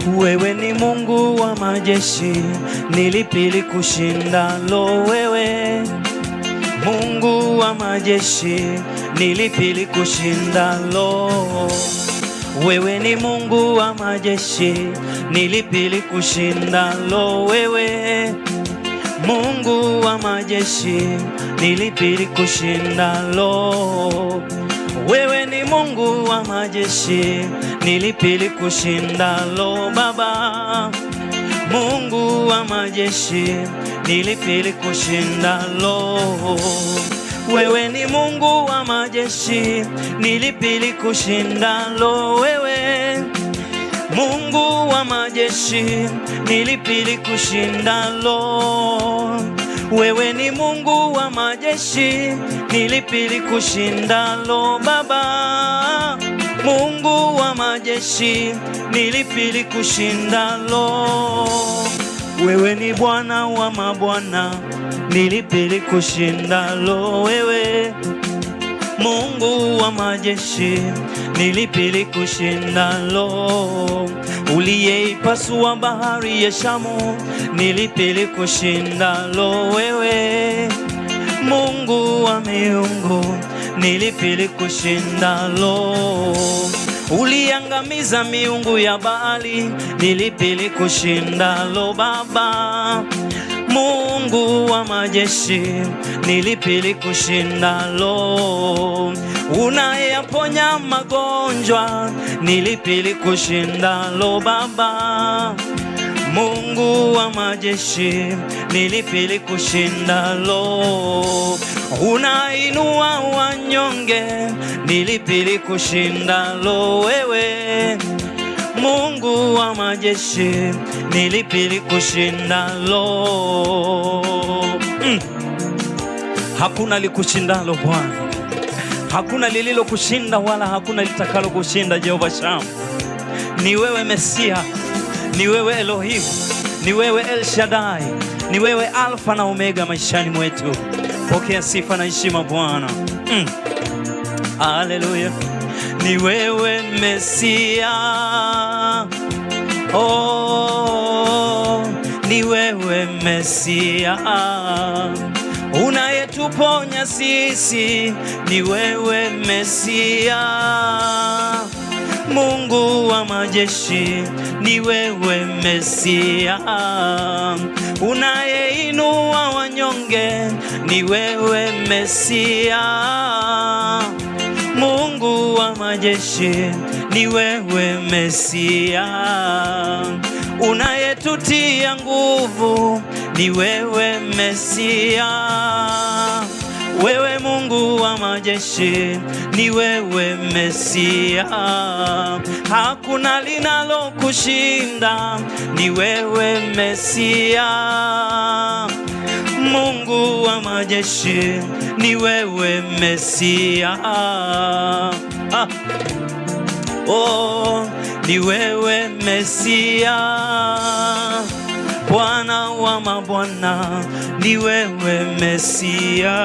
Wewe ni Mungu wa majeshi, nilipili kushindalo wewe. Mungu wa majeshi, nilipili kushindalo. Wewe ni Mungu wa majeshi, nilipili kushindalo wewe. Mungu wa majeshi, nilipili kushindalo. Wewe ni Mungu wa majeshi, nilipili kushindalo Baba. Mungu wa majeshi, nilipili kushindalo. Wewe ni Mungu wa majeshi, nilipili kushindalo wewe. Mungu wa majeshi, nilipili kushindalo. Wewe ni Mungu wa majeshi, nilipili kushindalo Baba. Mungu wa majeshi, nilipili kushindalo. Wewe ni Bwana wa mabwana, nilipili kushindalo wewe. Mungu wa majeshi, nilipili kushindalo. Uliyeipasua bahari ya Shamu, nilipili kushindalo wewe. Mungu wa miungu, nilipili kushindalo. Uliangamiza miungu ya Baali, nilipili kushindalo Baba. Mungu wa majeshi, nilipili kushindalo. Unayeponya magonjwa, nilipili kushindalo Baba. Mungu wa majeshi, nilipili kushindalo. Unainua wanyonge, nilipili kushindalo wewe. Mungu wa majeshi, nilipili kushindalo. Hakuna likushindalo Bwana, hakuna lililo kushinda wala hakuna litakalo kushinda. Jehova Shamu, ni wewe Mesia, ni wewe Elohim, ni wewe El Shaddai, ni wewe Alfa na Omega maishani mwetu. Pokea sifa na heshima Bwana. Haleluya. Ni wewe Mesia, oh, ni wewe Mesia, unayetuponya sisi, ni wewe Mesia. Mungu wa majeshi, ni wewe Mesia, unayeinua wanyonge, ni wewe Mesia. Mungu wa majeshi, ni wewe Mesia, unayetutia nguvu, ni wewe Mesia. Wewe Mungu wa majeshi, ni wewe Mesia, hakuna linalo kushinda, ni wewe Mesia. Mungu wa majeshi, ni wewe Mesia, oh, ni wewe Mesia. Bwana wa mabwana, ni wewe Mesia.